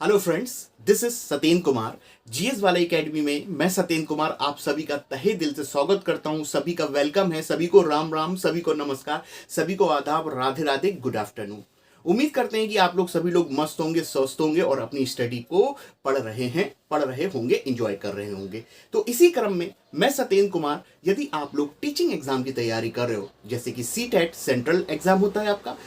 Hello friends, this is Satyendra Kumar. GS वाला academy में मैं सत्येंद्र कुमार आप सभी का तहे दिल से स्वागत करता हूं। सभी का वेलकम है। सभी को राम राम, सभी को नमस्कार, सभी को आदाब, राधे राधे, गुड आफ्टरनून। उम्मीद करते हैं कि आप लोग सभी लोग मस्त होंगे, स्वस्थ होंगे और अपनी स्टडी को पढ़ रहे होंगे, एंजॉय कर रहे होंगे। तो इसी क्रम में मैं सत्येंद्र कुमार, यदि आप लोग टीचिंग एग्जाम की तैयारी कर रहे हो, जैसे कि सी टेट सेंट्रल एग्जाम होता है आपका,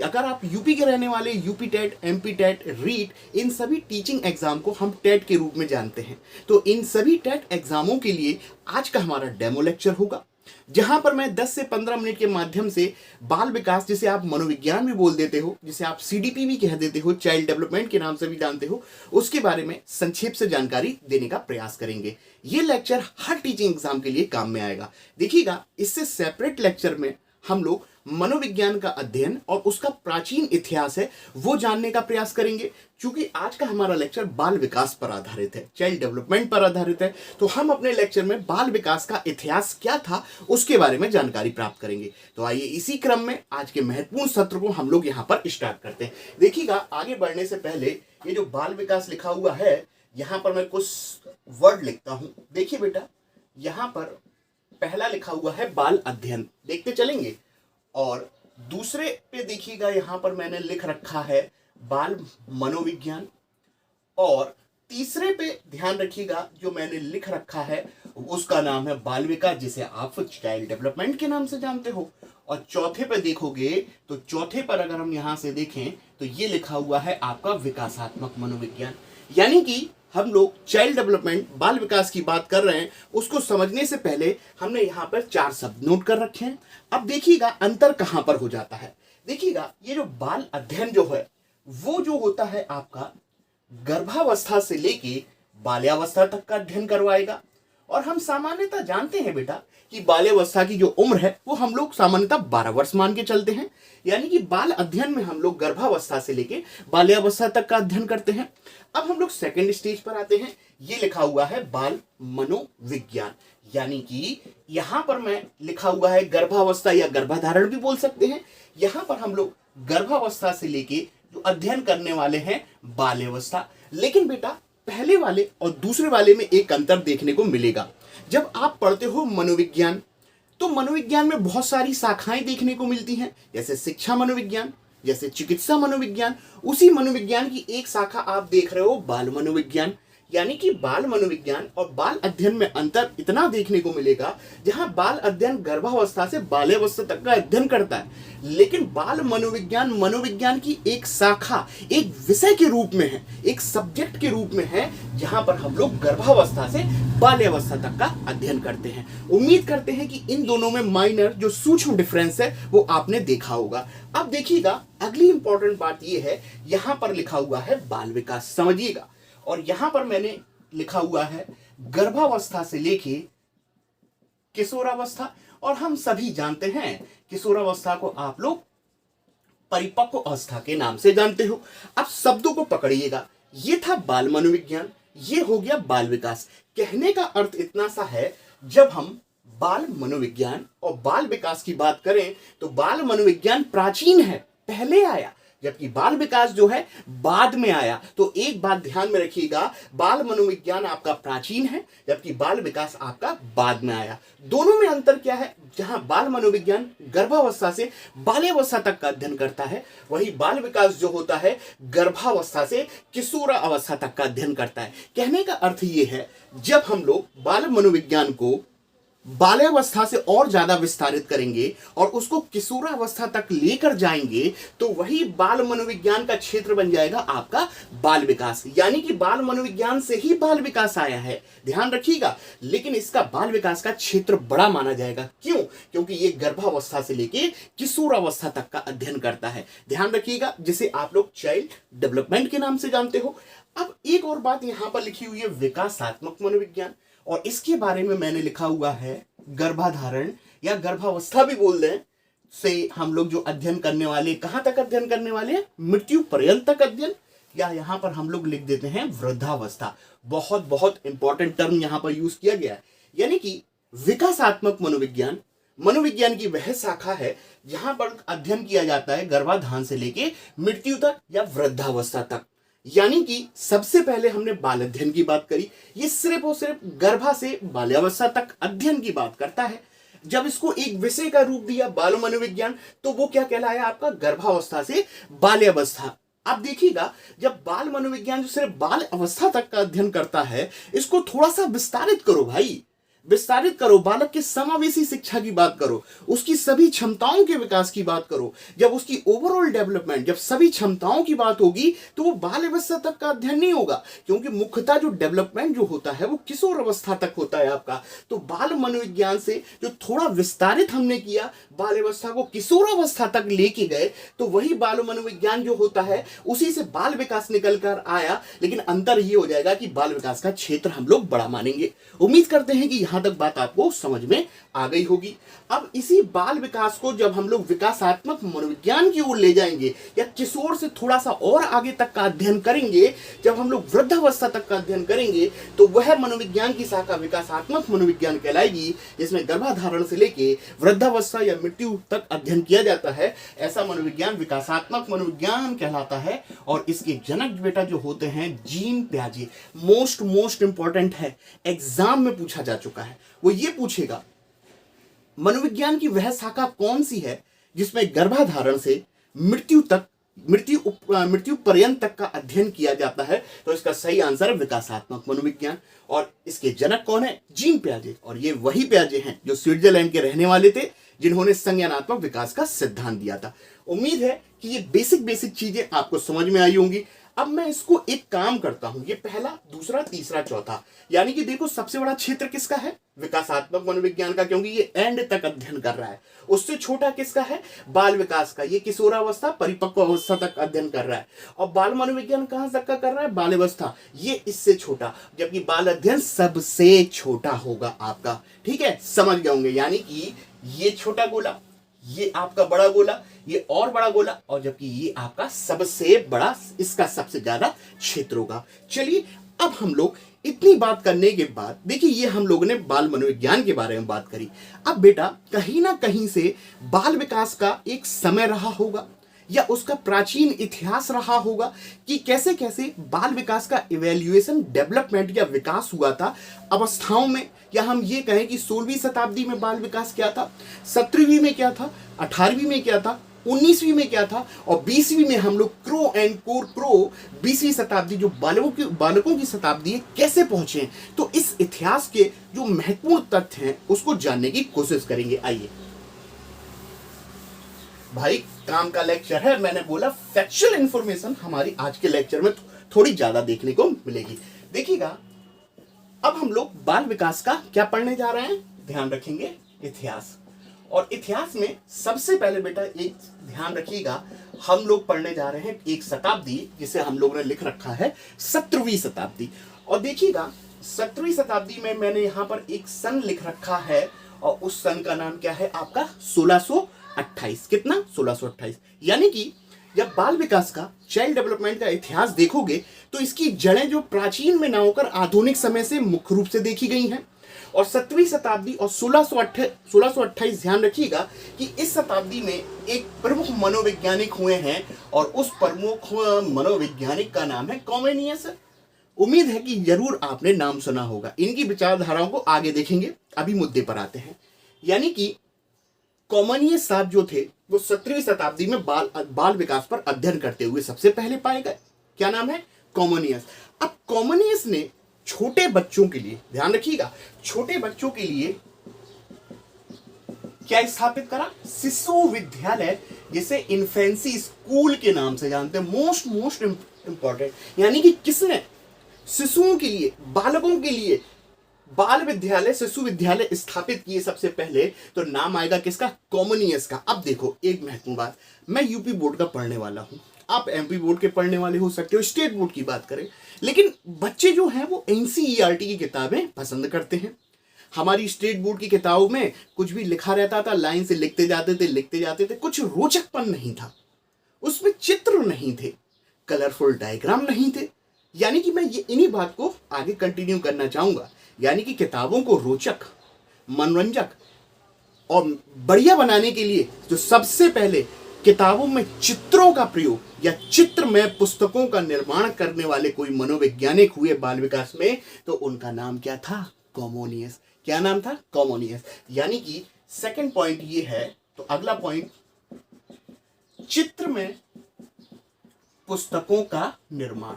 अगर आप यूपी के रहने वाले, UP TET, MP TET, REET, इन सभी टीचिंग एग्जाम को हम टेट के रूप में जानते हैं। तो इन सभी टेट एग्जामों के लिए आज का हमारा डेमो लेक्चर होगा, जहां पर मैं 10 से 15 मिनट के माध्यम से बाल विकास, जिसे आप मनोविज्ञान भी बोल देते हो, जिसे आप सीडीपी भी कह देते हो, चाइल्ड डेवलपमेंट के नाम से भी जानते हो, उसके बारे में संक्षेप से जानकारी देने का प्रयास करेंगे। ये लेक्चर हर टीचिंग एग्जाम के लिए काम में आएगा। देखिएगा, इससे सेपरेट लेक्चर में हम लोग मनोविज्ञान का अध्ययन और उसका प्राचीन इतिहास है वो जानने का प्रयास करेंगे। क्योंकि आज का हमारा लेक्चर बाल विकास पर आधारित है, चाइल्ड डेवलपमेंट पर आधारित है, तो हम अपने लेक्चर में बाल विकास का इतिहास क्या था उसके बारे में जानकारी प्राप्त करेंगे। तो आइए इसी क्रम में आज के महत्वपूर्ण सत्र को हम लोग यहाँ पर स्टार्ट करते हैं। देखिएगा, आगे बढ़ने से पहले ये जो बाल विकास लिखा हुआ है, यहाँ पर मैं कुछ वर्ड लिखता हूँ। देखिए बेटा, यहाँ पर पहला लिखा हुआ है बाल अध्ययन, देखते चलेंगे। और दूसरे पे देखिएगा, यहां पर मैंने लिख रखा है बाल मनोविज्ञान। और तीसरे पे ध्यान रखिएगा, जो मैंने लिख रखा है उसका नाम है बाल विकास, जिसे आप चाइल्ड डेवलपमेंट के नाम से जानते हो। और चौथे पे देखोगे तो चौथे पर अगर हम यहां से देखें तो ये लिखा हुआ है आपका विकासात्मक मनोविज्ञान। यानी कि हम लोग चाइल्ड डेवलपमेंट, बाल विकास की बात कर रहे हैं, उसको समझने से पहले हमने यहाँ पर 4 शब्द नोट कर रखे हैं। अब देखिएगा अंतर कहाँ पर हो जाता है। देखिएगा, ये जो बाल अध्ययन जो है वो जो होता है आपका गर्भावस्था से लेके बाल्यावस्था तक का अध्ययन करवाएगा। और हम सामान्यतः जानते हैं बेटा कि बाल्यावस्था की जो उम्र है वो हम लोग सामान्यतः 12 वर्ष मान के चलते हैं। यानी कि बाल अध्ययन में हम लोग गर्भावस्था से लेके बाल्यावस्था तक का अध्ययन करते हैं। अब हम लोग सेकंड स्टेज पर आते हैं। ये लिखा हुआ है बाल मनोविज्ञान। यानी कि यहां पर मैं लिखा हुआ है गर्भावस्था या गर्भधारण भी बोल सकते हैं। यहां पर हम लोग गर्भावस्था से लेके जो अध्ययन करने वाले हैं बाल्यावस्था। लेकिन बेटा, पहले वाले और दूसरे वाले में एक अंतर देखने को मिलेगा। जब आप पढ़ते हो मनोविज्ञान, तो मनोविज्ञान में बहुत सारी शाखाएं देखने को मिलती हैं, जैसे शिक्षा मनोविज्ञान, जैसे चिकित्सा मनोविज्ञान। उसी मनोविज्ञान की एक शाखा आप देख रहे हो बाल मनोविज्ञान। यानी कि बाल मनोविज्ञान और बाल अध्ययन में अंतर इतना देखने को मिलेगा, जहां बाल अध्ययन गर्भावस्था से बाल्यावस्था तक का अध्ययन करता है, लेकिन बाल मनोविज्ञान मनोविज्ञान की एक शाखा, एक विषय के रूप में है, एक सब्जेक्ट के रूप में है, जहां पर हम लोग गर्भावस्था से बाल्यावस्था तक का अध्ययन करते हैं। उम्मीद करते हैं कि इन दोनों में माइनर जो सूक्ष्म डिफरेंस है वो आपने देखा होगा। अब देखिएगा, अगली इंपॉर्टेंट बात यह है, यहां पर लिखा हुआ है बाल विकास, समझिएगा। और यहां पर मैंने लिखा हुआ है गर्भावस्था से लेके किशोरावस्था। और हम सभी जानते हैं किशोरावस्था को आप लोग परिपक्व अवस्था के नाम से जानते हो। अब शब्दों को पकड़िएगा, ये था बाल मनोविज्ञान, ये हो गया बाल विकास। कहने का अर्थ इतना सा है, जब हम बाल मनोविज्ञान और बाल विकास की बात करें तो बाल मनोविज्ञान प्राचीन है, पहले आया, जबकि बाल विकास जो है बाद में आया। तो एक बात ध्यान में रखिएगा, बाल मनोविज्ञान आपका प्राचीन है, जबकि बाल विकास आपका बाद में आया। दोनों में अंतर क्या है? जहां बाल मनोविज्ञान गर्भावस्था से बाल्यावस्था तक का अध्ययन करता है, वही बाल विकास जो होता है गर्भावस्था से किशोरावस्था तक का अध्ययन करता है। कहने का अर्थ यह है, जब हम लोग बाल मनोविज्ञान को बाल्यावस्था से और ज्यादा विस्तारित करेंगे और उसको किशोरावस्था तक लेकर जाएंगे, तो वही बाल मनोविज्ञान का क्षेत्र बन जाएगा आपका बाल विकास। यानी कि बाल मनोविज्ञान से ही बाल विकास आया है, ध्यान रखिएगा। लेकिन इसका बाल विकास का क्षेत्र बड़ा माना जाएगा। क्यों? क्योंकि ये गर्भावस्था से लेके किशोरावस्था तक का अध्ययन करता है, ध्यान रखिएगा, जिसे आप लोग चाइल्ड डेवलपमेंट के नाम से जानते हो। अब एक और बात यहां पर लिखी हुई है विकासात्मक मनोविज्ञान, और इसके बारे में मैंने लिखा हुआ है गर्भाधारण या गर्भावस्था भी बोल दें से हम लोग जो अध्ययन करने वाले, कहां तक अध्ययन करने वाले हैं? मृत्यु पर्यंत तक अध्ययन, या यहां पर हम लोग लिख देते हैं वृद्धावस्था। बहुत बहुत इंपॉर्टेंट टर्म यहां पर यूज किया गया है। यानी कि विकासात्मक मनोविज्ञान मनोविज्ञान की वह शाखा है जहां पर अध्ययन किया जाता है गर्भाधान से लेके मृत्यु तक या वृद्धावस्था तक। यानी कि सबसे पहले हमने बाल अध्ययन की बात करी। ये सिर्फ और सिर्फ गर्भा से बाल्यावस्था तक अध्ययन की बात करता है। जब इसको एक विषय का रूप दिया बाल मनोविज्ञान, तो वो क्या कहलाया आपका, गर्भावस्था से बाल्यावस्था। आप देखिएगा, जब बाल मनोविज्ञान जो सिर्फ बाल अवस्था तक का अध्ययन करता है, इसको थोड़ा सा विस्तारित करो भाई, विस्तारित करो, बालक के समावेशी शिक्षा की बात करो, उसकी सभी क्षमताओं के विकास की बात करो। जब उसकी ओवरऑल डेवलपमेंट, जब सभी क्षमताओं की बात होगी, तो वो बाल अवस्था तक का अध्ययन नहीं होगा, क्योंकि मुख्यतः जो डेवलपमेंट जो होता है वो किशोर अवस्था तक होता है आपका। तो बाल मनोविज्ञान से जो थोड़ा विस्तारित हमने किया, बाल अवस्था को किशोर अवस्था तक लेके गए, तो वही बाल मनोविज्ञान जो होता है उसी से बाल विकास निकल कर आया। लेकिन अंतर ये हो जाएगा कि बाल विकास का क्षेत्र हम लोग बड़ा मानेंगे। उम्मीद करते हैं कि यहां तक बात आपको समझ में आ गई होगी। अब इसी बाल विकास को जब हम लोग विकासात्मक मनोविज्ञान की ओर ले जाएंगे, या किशोर से थोड़ा सा और आगे तक का अध्ययन करेंगे, जब हम लोग वृद्धावस्था तक का अध्ययन करेंगे, तो वह मनोविज्ञान की शाखा विकासात्मक मनोविज्ञान कहलाएगी, जिसमें गर्भाधारण से लेके वृद्धावस्था या मृत्यु तक अध्ययन किया जाता है। ऐसा मनोविज्ञान विकासात्मक मनोविज्ञान कहलाता है। और इसके जनक बेटा जो होते हैं जीन पियाजे। मोस्ट इंपॉर्टेंट है, एग्जाम में पूछा जा चुका है। वो ये पूछेगा, मनोविज्ञान की वह शाखा कौन सी है जिसमें गर्भाधारण से मृत्यु पर्यंत तक का अध्ययन किया जाता है। तो इसका सही आंसर है विकासात्मक मनोविज्ञान। और इसके जनक कौन है, जीन पियाजे। और ये वही पियाजे हैं जो स्विट्जरलैंड के रहने वाले थे, जिन्होंने संज्ञानात्मक विकास का सिद्धांत दिया था। उम्मीद है कि ये बेसिक चीजें आपको समझ में आई होंगी। अब मैं इसको एक काम करता हूं, ये पहला, दूसरा, तीसरा, चौथा, यानी कि देखो सबसे बड़ा क्षेत्र किसका है, विकासात्मक मनोविज्ञान का, क्योंकि ये एंड तक अध्ययन कर रहा है। उससे छोटा किसका है, बाल विकास का, ये किशोरावस्था परिपक्व अवस्था तक अध्ययन कर रहा है। और बाल मनोविज्ञान कहां तक का कर रहा है, बाल अवस्था, ये इससे छोटा, जबकि बाल अध्ययन सबसे छोटा होगा आपका। ठीक है, समझ गए होंगे। यानी कि ये छोटा गोला, ये आपका बड़ा गोला, ये और बड़ा गोला, और जबकि ये आपका सबसे बड़ा, इसका सबसे ज्यादा क्षेत्र होगा। चलिए, अब हम लोग इतनी बात करने के बाद देखिए, ये हम लोगों ने बाल मनोविज्ञान के बारे में बात करी। अब बेटा, कहीं ना कहीं से बाल विकास का एक समय रहा होगा, या उसका प्राचीन इतिहास रहा होगा कि कैसे कैसे बाल विकास का इवैल्यूएशन, डेवलपमेंट या विकास हुआ था अवस्थाओं में। या हम ये कहें कि 16वीं शताब्दी में बाल विकास क्या था, 17वीं में क्या था, 18वीं में क्या था, 19वीं में क्या था, और 20वीं में हम लोग क्रो एंड कोर क्रो 20वीं शताब्दी जो बालकों की शताब्दी है, कैसे पहुंचे। तो इस इतिहास के जो महत्वपूर्ण तथ्य हैं उसको जानने की कोशिश करेंगे। आइए भाई, काम का लेक्चर है, मैंने बोला फैक्चुअल इंफॉर्मेशन हमारी आज के लेक्चर में थोड़ी ज्यादा देखने को मिलेगी। देखिएगा, अब हम लोग बाल विकास का क्या पढ़ने जा रहे हैं, ध्यान रखेंगे, इतिहास। और इतिहास में सबसे पहले बेटा एक ध्यान रखिएगा, हम लोग पढ़ने जा रहे हैं एक शताब्दी, जिसे हम लोगों ने लिख रखा है 17वीं शताब्दी। और देखिएगा, 17वीं शताब्दी में मैंने यहां पर एक सन लिख रखा है, और उस सन का नाम क्या है आपका, 1628। कितना, 1628। यानी कि जब बाल विकास का, चाइल्ड डेवलपमेंट का इतिहास देखोगे, तो इसकी जड़ें जो प्राचीन में ना होकर आधुनिक समय से मुख्य रूप से देखी गई हैं। और 17वीं शताब्दी और 1628 ध्यान रखिएगा कि इस शताब्दी में एक प्रमुख मनोवैज्ञानिक हुए हैं, और उस प्रमुख मनोवैज्ञानिक का नाम है कॉमेनियस। उम्मीद है कि जरूर आपने नाम सुना होगा। इनकी विचारधाराओं को आगे देखेंगे, अभी मुद्दे पर आते हैं। यानी कि कॉमेनियस साहब जो थे, वो 17वीं शताब्दी में बाल विकास पर अध्ययन करते हुए सबसे पहले पाए गए। क्या नाम है, कॉमेनियस। अब कॉमेनियस ने छोटे बच्चों के लिए, ध्यान रखिएगा, छोटे बच्चों के लिए क्या स्थापित करा, शिशु विद्यालय, जिसे इन्फेंसी स्कूल के नाम से जानते हैं। मोस्ट इंपॉर्टेंट, यानी कि किसने शिशुओं के लिए, बालकों के लिए बाल विद्यालय, शिशु विद्यालय स्थापित किए सबसे पहले, तो नाम आएगा किसका, कॉमेनियस का। अब देखो, एक महत्वपूर्ण बात, मैं यूपी बोर्ड का पढ़ने वाला हूं, आप एमपी बोर्ड के पढ़ने वाले हो सकते हो, स्टेट बोर्ड की बात करें, लेकिन बच्चे जो हैं वो एनसीईआरटी की किताबें पसंद करते हैं। हमारी स्टेट बोर्ड की किताबों में कुछ भी लिखा रहता था, लाइन से लिखते जाते थे, कुछ रोचकपन नहीं था, उसमें चित्र नहीं थे, कलरफुल डायग्राम नहीं थे। यानी कि मैं ये इन्हीं बात को आगे कंटिन्यू करना चाहूंगा। यानी कि किताबों को रोचक, मनोरंजक और बढ़िया बनाने के लिए जो सबसे पहले किताबों में चित्रों का प्रयोग या चित्रमय पुस्तकों का निर्माण करने वाले कोई मनोवैज्ञानिक हुए बाल विकास में, तो उनका नाम क्या था? कॉमोनियस। क्या नाम था? कॉमोनियस। यानी कि सेकंड पॉइंट ये है। तो अगला पॉइंट, चित्रमय पुस्तकों का निर्माण।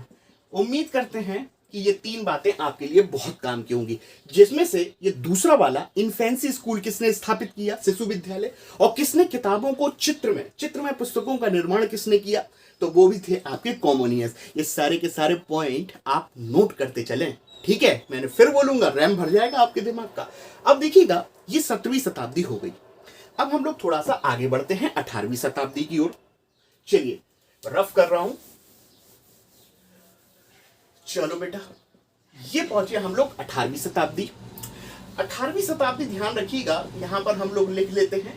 उम्मीद करते हैं कि ये तीन बातें आपके लिए बहुत काम की होंगी, जिसमें से ये दूसरा वाला इन्फेंसी स्कूल किसने स्थापित किया, शिशु विद्यालय, और किसने किताबों को चित्रमय पुस्तकों का निर्माण किसने किया, तो वो भी थे आपके कॉमोनियस। ये सारे के सारे पॉइंट आप नोट करते चलें, ठीक है? मैंने फिर बोलूंगा, रैम भर जाएगा आपके दिमाग का। अब देखिएगा, ये 17वीं शताब्दी हो गई। अब हम लोग थोड़ा सा आगे बढ़ते हैं 18वीं शताब्दी की ओर। चलिए, रफ कर रहा हूं। चलो बेटा, ये पहुंचे हम लोग 18वीं शताब्दी। 18वीं शताब्दी ध्यान रखिएगा, यहां पर हम लोग लिख लेते हैं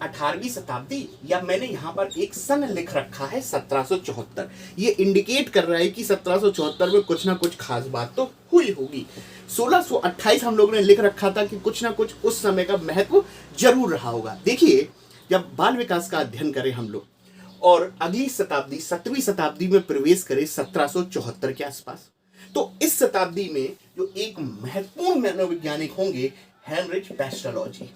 18वीं शताब्दी, या मैंने यहां पर एक सन लिख रखा है 1774। ये इंडिकेट कर रहा है कि 1774 में कुछ ना कुछ खास बात तो हुई होगी। 1628 हम लोगों ने लिख रखा था कि कुछ ना कुछ उस समय का महत्व जरूर रहा होगा। देखिए, जब बाल विकास का अध्ययन करें हम लोग और अगली शताब्दी 17वीं शताब्दी में प्रवेश करें 1774 के आसपास, तो इस शताब्दी में जो एक महत्वपूर्ण मनोवैज्ञानिक होंगे, हेनरिच पेस्टलॉजी।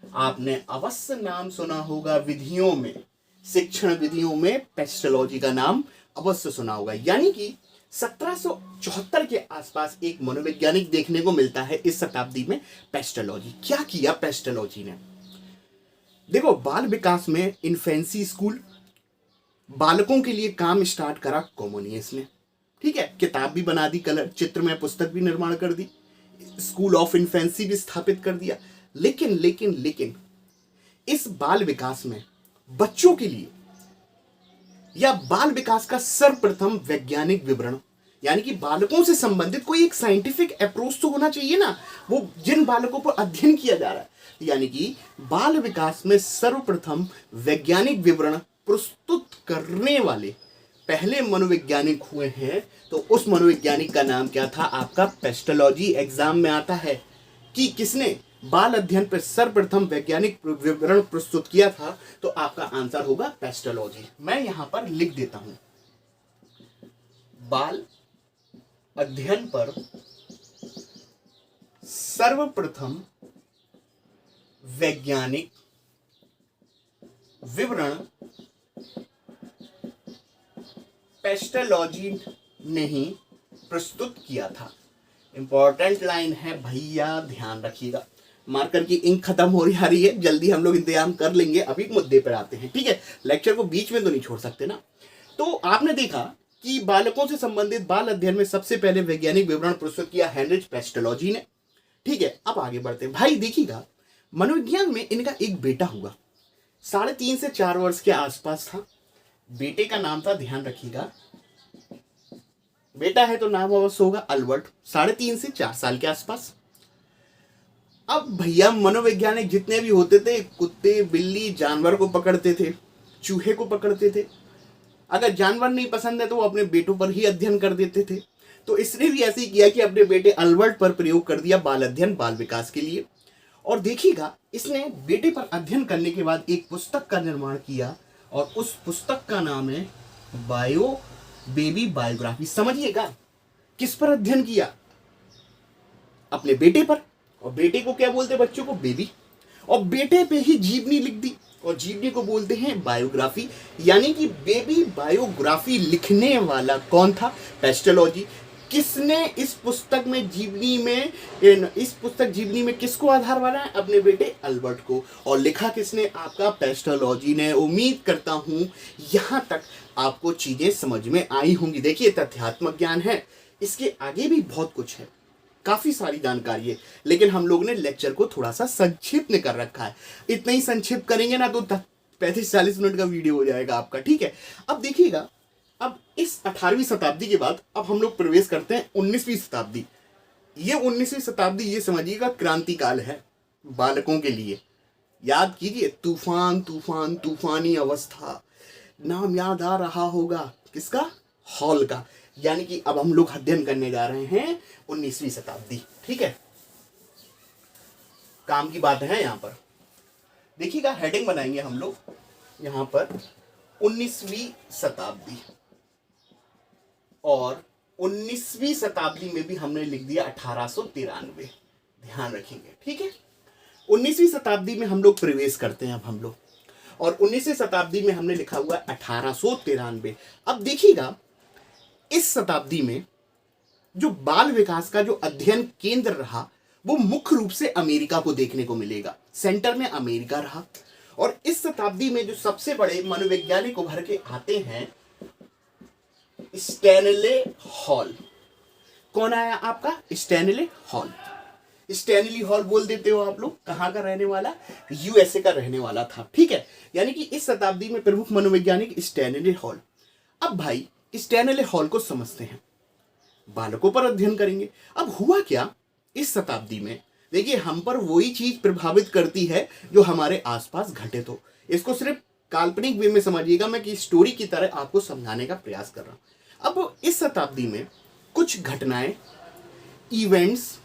आपने अवश्य नाम सुना होगा, विधियों में, शिक्षण विधियों में पेस्टलॉजी का नाम अवश्य सुना होगा। यानी कि 1774 के आसपास एक मनोवैज्ञानिक देखने को मिलता है इस शताब्दी में, पेस्टलॉजी। क्या किया पेस्टलॉजी ने? देखो, बाल विकास में इन्फेंसी स्कूल, बालकों के लिए काम स्टार्ट करा कॉमोनियस ने, ठीक है? किताब भी बना दी, कलर चित्रमय पुस्तक भी निर्माण कर दी, स्कूल ऑफ इन्फेंसी भी स्थापित कर दिया। लेकिन इस बाल विकास में बच्चों के लिए या बाल विकास का सर्वप्रथम वैज्ञानिक विवरण, यानी कि बालकों से संबंधित कोई एक साइंटिफिक अप्रोच तो होना चाहिए ना, वो जिन बालकों पर अध्ययन किया जा रहा है। यानी कि बाल विकास में सर्वप्रथम वैज्ञानिक विवरण प्रस्तुत करने वाले पहले मनोवैज्ञानिक हुए हैं, तो उस मनोवैज्ञानिक का नाम क्या था? आपका पेस्टलॉजी। एग्जाम में आता है कि किसने बाल अध्ययन पर सर्वप्रथम वैज्ञानिक विवरण प्रस्तुत किया था, तो आपका आंसर होगा पेस्टलॉजी। मैं यहां पर लिख देता हूं, बाल अध्ययन पर सर्वप्रथम वैज्ञानिक विवरण पेस्टलॉजी ने ही प्रस्तुत किया था। इंपॉर्टेंट लाइन है भैया, ध्यान रखिएगा। मार्कर की इंक खत्म हो रही है, जल्दी हम लोग इंतजाम कर लेंगे। अभी मुद्दे पर आते हैं, ठीक है? लेक्चर को बीच में तो नहीं छोड़ सकते ना। तो आपने देखा कि बालकों से संबंधित बाल अध्ययन में सबसे पहले वैज्ञानिक विवरण प्रस्तुत किया हेनरिच पेस्टलॉजी ने, ठीक है? अब आगे बढ़ते हैं। भाई देखिएगा, मनोविज्ञान में इनका एक बेटा हुआ, 3.5 से 4 वर्ष के आसपास था। बेटे का नाम था, ध्यान रखिएगा, बेटा है तो नाम अवश्य होगा अल्बर्ट, 3.5 से 4 साल के आसपास। अब भैया मनोवैज्ञानिक जितने भी होते थे, कुत्ते, बिल्ली, जानवर को पकड़ते थे, चूहे को पकड़ते थे। अगर जानवर नहीं पसंद है तो वो अपने बेटों पर ही अध्ययन कर देते थे। तो इसने भी ऐसे ही किया कि अपने बेटे अल्बर्ट पर प्रयोग कर दिया बाल अध्ययन, बाल विकास के लिए। और देखिएगा, इसने बेटे पर अध्ययन करने के बाद एक पुस्तक का निर्माण किया, और उस पुस्तक का नाम है बेबी बायोग्राफी। समझिएगा, किस पर अध्ययन किया? अपने बेटे पर। और बेटे को क्या बोलते हैं बच्चों को? बेबी। और बेटे पे ही जीवनी लिख दी, और जीवनी को बोलते हैं बायोग्राफी। यानी कि बेबी बायोग्राफी लिखने वाला कौन था? पेस्टलॉजी। किसने इस पुस्तक जीवनी में किसको आधार बनाया? अपने बेटे अल्बर्ट को। और लिखा किसने? आपका पेस्टलॉजी ने। उम्मीद करता हूं यहां तक आपको चीजें समझ में आई होंगी। देखिए, तथ्यात्मक ज्ञान है, इसके आगे भी बहुत कुछ है, काफी सारी जानकारी है, लेकिन हम लोग ने लेक्चर को थोड़ा सा संक्षिप्त में कर रखा है। इतना ही संक्षिप्त करेंगे ना तो 35-40 मिनट का वीडियो हो जाएगा आपका, ठीक है? अब देखिएगा, अब इस 18वीं शताब्दी के बाद अब हम लोग प्रवेश करते हैं 19वीं शताब्दी। ये 19वीं शताब्दी, ये समझिएगा, क्रांति काल है बालकों के लिए। याद कीजिए, तूफान तूफान, तूफानी अवस्था, नाम याद आ रहा होगा किसका? हॉल का। यानी कि अब हम लोग अध्ययन करने जा रहे हैं 19वीं शताब्दी, ठीक है? काम की बात है यहां पर। देखिएगा, हेडिंग बनाएंगे हम लोग, यहां पर 19वीं शताब्दी, और 19वीं शताब्दी में भी हमने लिख दिया 1893। ध्यान रखेंगे, ठीक है। 19वीं शताब्दी में हम लोग प्रवेश करते हैं अब हम लोग, और 19वीं शताब्दी में हमने लिखा हुआ 1893। अब देखिएगा, इस शताब्दी में जो बाल विकास का जो अध्ययन केंद्र रहा वो मुख्य रूप से अमेरिका को देखने को मिलेगा। सेंटर में अमेरिका रहा। और इस शताब्दी में जो सबसे बड़े मनोवैज्ञानिक उभर के आते हैं, स्टैनले हॉल। कौन आया आपका? Stanley hall. स्टैनली हॉल बोल देते हो आप लोग, कहां का रहने वाला? यूएसए का रहने वाला था, ठीक है। यानी कि इस शताब्दी में प्रमुख मनोवैज्ञानिक स्टैनले हॉल। अब भाई स्टैनले हॉल को समझते हैं, बालकों पर अध्ययन करेंगे। अब हुआ क्या इस शताब्दी में, देखिए हम पर वही चीज प्रभावित करती है जो हमारे आसपास घटित हो। इसको सिर्फ काल्पनिक वे में समझिएगा, मैं कि स्टोरी की तरह आपको समझाने का प्रयास कर रहा हूं। अब इस शताब्दी में कुछ घटनाएं, इवेंट्स,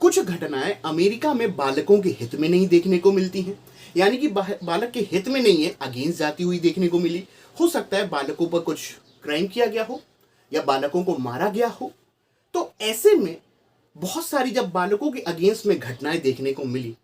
कुछ घटनाएं अमेरिका में बालकों के हित में नहीं देखने को मिलती हैं। यानी कि बालक के हित में नहीं है, अगेंस्ट जाती हुई देखने को मिली। हो सकता है बालकों पर कुछ क्राइम किया गया हो या बालकों को मारा गया हो। तो ऐसे में बहुत सारी जब बालकों के अगेंस्ट में घटनाएं देखने को मिली,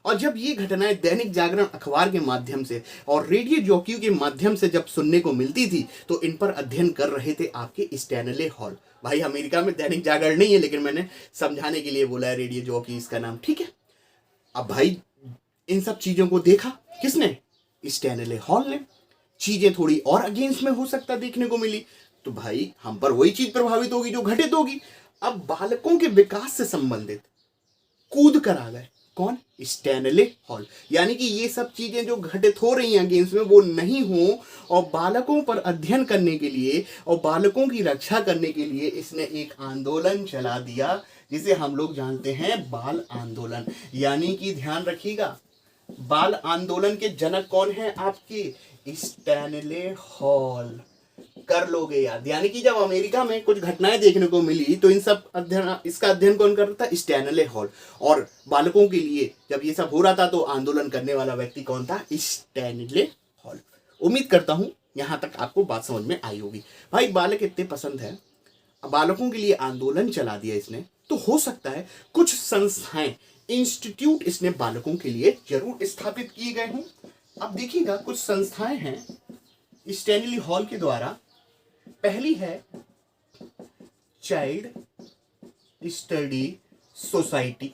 और जब ये घटनाएं दैनिक जागरण अखबार के माध्यम से और रेडियो जॉकियों के माध्यम से जब सुनने को मिलती थी, तो इन पर अध्ययन कर रहे थे आपके स्टैनले हॉल। भाई अमेरिका में दैनिक जागरण नहीं है, लेकिन मैंने समझाने के लिए बोला है रेडियो जॉकी इसका नाम, ठीक है। अब भाई इन सब चीजों को देखा किसने? स्टैनले हॉल ने। चीजें थोड़ी और अगेंस्ट में हो सकता देखने को मिली, तो भाई हम पर वही चीज प्रभावित होगी जो घटित होगी। अब बालकों के विकास से संबंधित कूद कर आ गए कौन? Stanley hall. यानी कि ये सब चीजें जो घटित हो रही हैं अगेंस्ट में वो नहीं हो, और बालकों पर अध्ययन करने के लिए और बालकों की रक्षा करने के लिए इसने एक आंदोलन चला दिया, जिसे हम लोग जानते हैं बाल आंदोलन। यानी कि ध्यान रखिएगा, बाल आंदोलन के जनक कौन है आपके? Stanley hall. कर लोगे याद। यानी कि जब अमेरिका में कुछ घटनाएं देखने को मिली तो इन सब इसका अध्ययन कौन कर रहा था? Stanley hall. और बालकों के लिए जब ये सब हो रहा था तो आंदोलन करने वाला व्यक्ति कौन था? Stanley hall. उम्मीद करता हूं यहां तक आपको बात समझ में आई होगी। भाई बालक इतने पसंद है, बालकों के लिए आंदोलन चला दिया इसने, तो हो सकता है कुछ संस्थाएं, इंस्टीट्यूट इसने बालकों के लिए जरूर स्थापित किए गए हों। अब देखिएगा कुछ संस्थाएं हैं स्टैनली हॉल के द्वारा। पहली है चाइल्ड स्टडी सोसाइटी,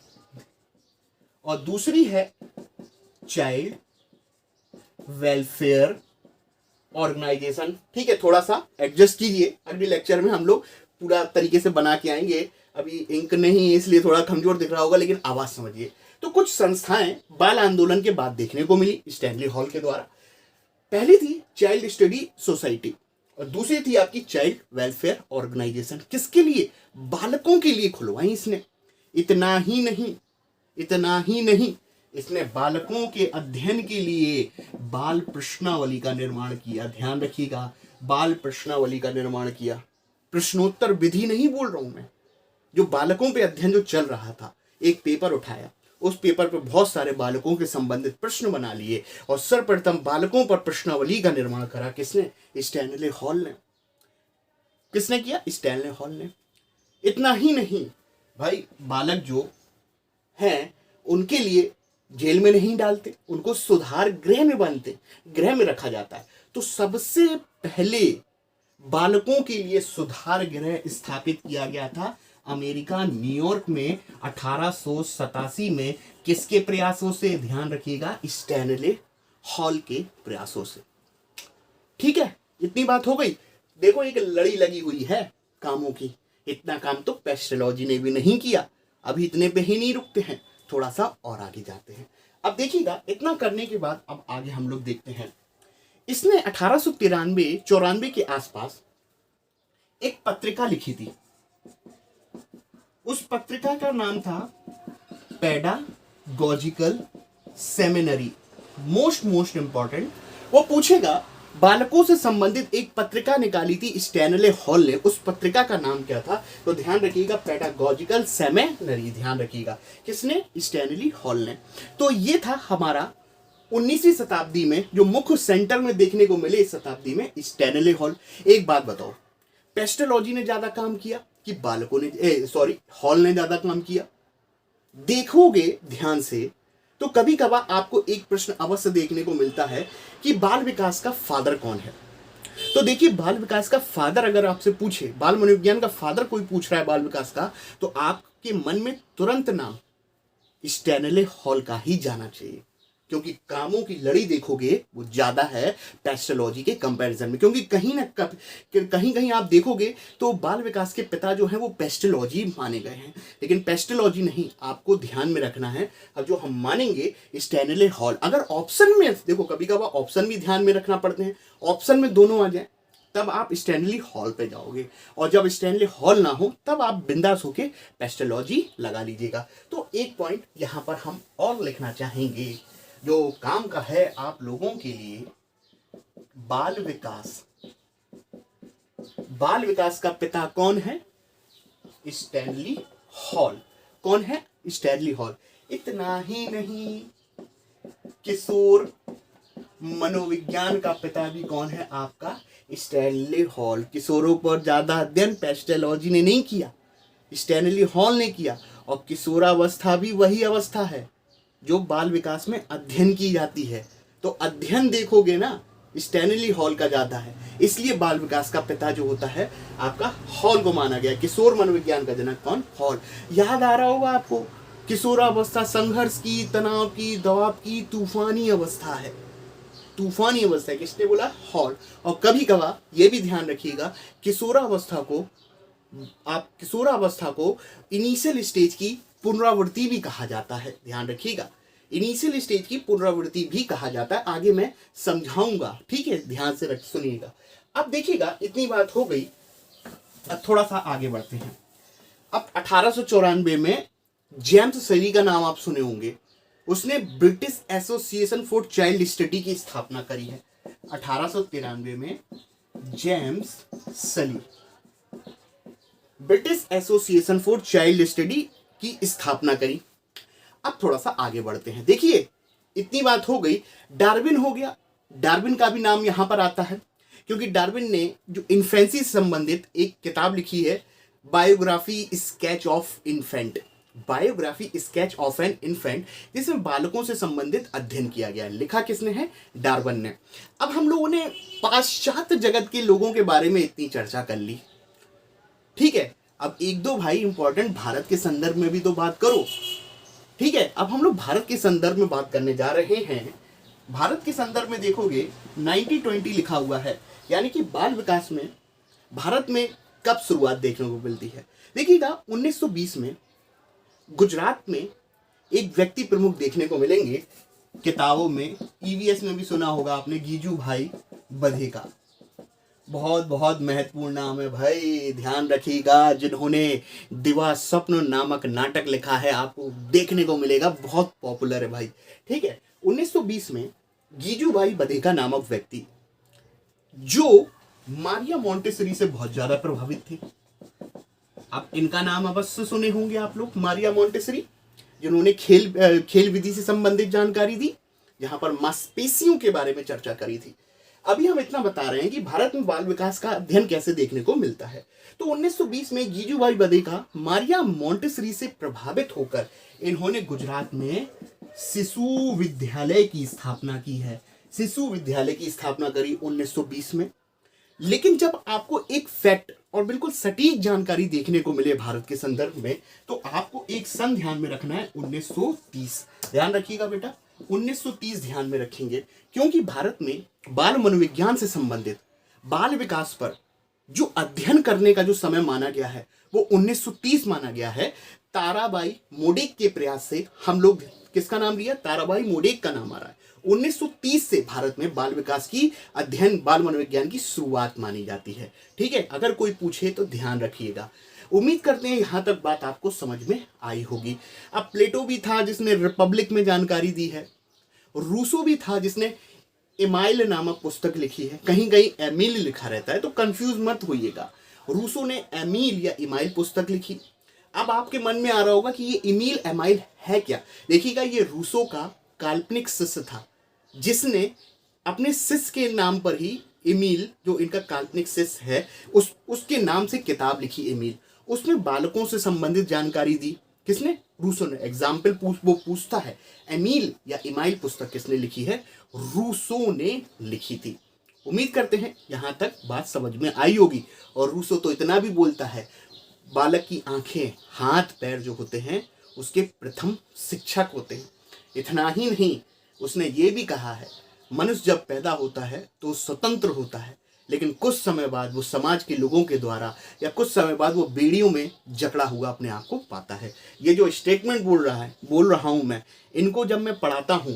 और दूसरी है चाइल्ड वेलफेयर ऑर्गेनाइजेशन। ठीक है, थोड़ा सा एडजस्ट कीजिए, अगले लेक्चर में हम लोग पूरा तरीके से बना के आएंगे। अभी इंक नहीं है इसलिए थोड़ा कमजोर दिख रहा होगा, लेकिन आवाज समझिए। तो कुछ संस्थाएं बाल आंदोलन के बाद देखने को मिली स्टैनली हॉल के द्वारा। पहली थी चाइल्ड स्टडी सोसाइटी और दूसरी थी आपकी चाइल्ड वेलफेयर ऑर्गेनाइजेशन। किसके लिए? बालकों के लिए खुलवाई इसने। इतना ही नहीं, इसने बालकों के अध्ययन के लिए बाल प्रश्नावली का निर्माण किया। ध्यान रखिएगा, बाल प्रश्नावली का निर्माण किया। प्रश्नोत्तर विधि नहीं बोल रहा हूं मैं, जो बालकों पे अध्ययन जो चल रहा था, एक पेपर उठाया, उस पेपर पर बहुत सारे बालकों के संबंधित प्रश्न बना लिए और सर्वप्रथम बालकों पर प्रश्नावली का निर्माण करा। किसने? स्टैनले हॉल ने। किसने किया? स्टैनले हॉल ने। इतना ही नहीं भाई, बालक जो हैं उनके लिए जेल में नहीं डालते, उनको सुधार गृह में बनते, गृह में रखा जाता है। तो सबसे पहले बालकों के लिए सुधार गृह स्थापित किया गया था अमेरिका न्यूयॉर्क में 1887 में। किसके प्रयासों से? ध्यान रखिएगा, स्टैनले हॉल के प्रयासों से। ठीक है, इतनी बात हो गई। देखो एक लड़ी लगी हुई है कामों की। इतना काम तो पेस्टोलॉजी ने भी नहीं किया। अभी इतने पे ही नहीं रुकते हैं, थोड़ा सा और आगे जाते हैं। अब देखिएगा, इतना करने के बाद अब आगे हम लोग देखते हैं। इसने 1893-94 के आसपास एक पत्रिका लिखी थी। उस पत्रिका का नाम था पेडागॉजिकल सेमिनरी। मोस्ट इंपॉर्टेंट, वो पूछेगा बालकों से संबंधित एक पत्रिका निकाली थी स्टैनले हॉल ने। उस पत्रिका का नाम क्या था? तो ध्यान रखिएगा, पेडागॉजिकल सेमिनरी। ध्यान रखिएगा, किसने? स्टैनली हॉल ने। तो ये था हमारा 19वीं शताब्दी में जो मुख्य सेंटर में देखने को मिले इस शताब्दी में स्टैनले हॉल। एक बात बताओ, पेस्टोलॉजी ने ज्यादा काम किया कि बालकों ने हॉल ने ज्यादा काम किया? देखोगे ध्यान से तो कभी कभार आपको एक प्रश्न अवश्य देखने को मिलता है कि बाल विकास का फादर कौन है। तो देखिए, बाल विकास का फादर अगर आपसे पूछे, बाल मनोविज्ञान का फादर कोई पूछ रहा है बाल विकास का, तो आपके मन में तुरंत नाम स्टैनले हॉल का ही जाना चाहिए, क्योंकि कामों की लड़ी देखोगे वो ज्यादा है पेस्टोलॉजी के कंपैरिजन में। क्योंकि कहीं कहीं आप देखोगे तो बाल विकास के पिता जो हैं वो पेस्टोलॉजी माने गए हैं, लेकिन पेस्टोलॉजी नहीं, आपको ध्यान में रखना है। अब जो हम मानेंगे स्टैनले हॉल, अगर ऑप्शन में देखो, कभी कभार ऑप्शन भी ध्यान में रखना पड़ते हैं, ऑप्शन में दोनों आ जाए तब आप स्टैनली हॉल पे जाओगे, और जब स्टैनली हॉल ना हो तब आप बिंदास होके पेस्टोलॉजी लगा लीजिएगा। तो एक पॉइंट यहां पर हम और लिखना चाहेंगे जो काम का है आप लोगों के लिए, बाल विकास का पिता कौन है? Stanley hall. कौन है? Stanley hall. इतना ही नहीं, किशोर मनोविज्ञान का पिता भी कौन है आपका? Stanley hall. किशोरों पर ज्यादा अध्ययन पेस्टोलॉजी ने नहीं किया, स्टैनली हॉल ने किया। और किशोरावस्था भी वही अवस्था है जो बाल विकास में अध्ययन की जाती है। तो अध्ययन देखोगे ना, स्टैनली हॉल का ज्यादा है, इसलिए बाल विकास का पिता जो होता है आपका हॉल को माना गया। किशोर मनोविज्ञान का जनक कौन? हॉल। याद आ रहा होगा आपको, किशोरावस्था संघर्ष की, तनाव की, दबाव की तूफानी अवस्था है। तूफानी अवस्था है, किसने बोला? हॉल। और कभी कभार ये भी ध्यान रखिएगा, किशोरावस्था को इनिशियल स्टेज की पुनरावृत्ति भी कहा जाता है। ध्यान रखिएगा, इनिशियल स्टेज की पुनरावृत्ति भी कहा जाता है। आगे मैं समझाऊंगा, ठीक है? ध्यान से सुनिएगा। अब देखिएगा, इतनी बात हो गई, अब थोड़ा सा आगे बढ़ते हैं। अब 1894 में जेम्स सली का नाम आप सुने होंगे, उसने British association for child study की स्थापना करी है। 1893 में जेम्स सली British association for child study की स्थापना करी। अब थोड़ा सा आगे बढ़ते हैं। देखिए, इतनी बात हो गई, डार्विन हो गया। डार्विन का भी नाम यहां पर आता है क्योंकि डार्विन ने जो इन्फेंसी से संबंधित एक किताब लिखी है, biography sketch of infant, biography sketch of an infant, जिसमें बालकों से संबंधित अध्ययन किया गया है। लिखा किसने है? डार्विन ने। अब हम लोगों ने पाश्चात्य जगत के लोगों के बारे में इतनी चर्चा कर ली, ठीक है? अब एक दो भाई इंपॉर्टेंट भारत के संदर्भ में भी तो बात करो, ठीक है? अब हम लोग भारत के संदर्भ में बात करने जा रहे हैं। भारत के संदर्भ में देखोगे 90-20 लिखा हुआ है, यानी कि बाल विकास में भारत में कब शुरुआत देखने को मिलती है। देखिएगा, 1920 में गुजरात में एक व्यक्ति प्रमुख देखने को मिलेंगे, किताबों में, ईवीएस में भी सुना होगा आपने, गीजू भाई बधेका। बहुत बहुत महत्वपूर्ण नाम है भाई, ध्यान रखिएगा। जिन्होंने दिवा स्वप्न नामक नाटक लिखा है, आपको देखने को मिलेगा, बहुत पॉपुलर है भाई, ठीक है? 1920 में गीजू भाई बधेका नामक व्यक्ति, जो मारिया मोंटेसरी से बहुत ज्यादा प्रभावित थे। आप इनका नाम अवश्य सुने होंगे आप लोग, मारिया मोंटेसरी, जिन्होंने खेल विधि से संबंधित जानकारी दी, जहां पर मांसपेशियों के बारे में चर्चा करी थी। अभी हम इतना बता रहे हैं कि भारत में बाल विकास का अध्ययन कैसे देखने को मिलता है। तो 1920 में गीजू भाई बधेका मारिया मोंटेसरी से प्रभावित होकर इन्होंने गुजरात में शिशु विद्यालय की स्थापना की है। शिशु विद्यालय की स्थापना करी 1920 में। लेकिन जब आपको एक फैक्ट और बिल्कुल सटीक जानकारी देखने को मिले भारत के संदर्भ में, तो आपको एक सन ध्यान में रखना है, 1930। ध्यान रखिएगा बेटा, 1930 ध्यान में रखेंगे, क्योंकि भारत में बाल मनोविज्ञान से संबंधित बाल विकास पर जो अध्ययन करने का जो समय माना गया है वो 1930 माना गया है। ताराबाई मोडेक के प्रयास से हम लोग किसका नाम लिया? ताराबाई मोडेक का नाम आ रहा है। 1930 से भारत में बाल विकास की अध्ययन, बाल मनोविज्ञान की शुरुआत मानी जाती है, ठीक है? अगर कोई पूछे तो ध्यान रखिएगा। उम्मीद करते हैं यहां तक बात आपको समझ में आई होगी। अब प्लेटो भी था जिसने रिपब्लिक में जानकारी दी है, रूसो भी था जिसने इमाइल नामक पुस्तक लिखी है। कहीं कहीं एमिल लिखा रहता है तो कंफ्यूज मत होइएगा, रूसो ने एमिल या इमाइल पुस्तक लिखी। अब आपके मन में आ रहा होगा कि ये इमील एमाइल है क्या? देखिएगा, ये रूसो का काल्पनिक शिष्य था। जिसने अपने शिष्य के नाम पर ही एमिल, जो इनका काल्पनिक शिष्य है, उसके नाम से किताब लिखी एमिल। उसमें बालकों से संबंधित जानकारी दी। किसने? रूसो ने। एग्जाम्पल वो पूछता है एमिल या इमाइल पुस्तक किसने लिखी है? रूसो ने लिखी थी। उम्मीद करते हैं यहां तक बात समझ में आई होगी। और रूसो तो इतना भी बोलता है, बालक की आंखें, हाथ पैर जो होते हैं उसके प्रथम शिक्षक होते हैं। इतना ही नहीं, उसने ये भी कहा है मनुष्य जब पैदा होता है तो स्वतंत्र होता है, लेकिन कुछ समय बाद वो समाज के लोगों के द्वारा या कुछ समय बाद वो बेड़ियों में जकड़ा हुआ अपने आप को पाता है। ये जो स्टेटमेंट बोल रहा हूं मैं, इनको जब मैं पढ़ाता हूं,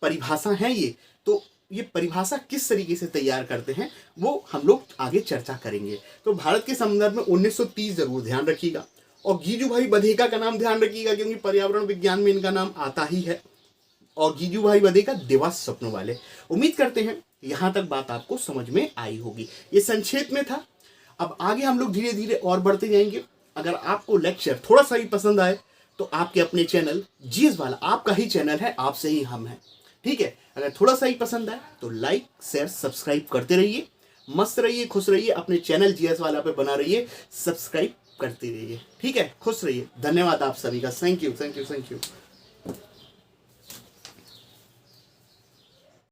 परिभाषा है ये, तो ये परिभाषा किस तरीके से तैयार करते हैं वो हम लोग आगे चर्चा करेंगे। तो भारत के संदर्भ में 1930 जरूर ध्यान रखिएगा, और गीजूभाई बधेका का नाम ध्यान रखिएगा क्योंकि पर्यावरण विज्ञान में इनका नाम आता ही है। और गीजूभाई बधेका देवास स्वप्न वाले। उम्मीद करते हैं यहां तक बात आपको समझ में आई होगी। ये संक्षेप में था। अब आगे हम लोग धीरे धीरे और बढ़ते जाएंगे। अगर आपको लेक्चर थोड़ा सा भी पसंद आए तो आपके अपने चैनल जीएस वाला, आपका ही चैनल है, आपसे ही हम हैं, ठीक है। अगर थोड़ा सा ही पसंद आए तो लाइक शेयर सब्सक्राइब करते रहिए। मस्त रहिए, खुश रहिए, अपने चैनल जीएस वाला पे बना रहिए, सब्सक्राइब करते रहिए, ठीक है। खुश रहिए। धन्यवाद आप सभी का। Thank you.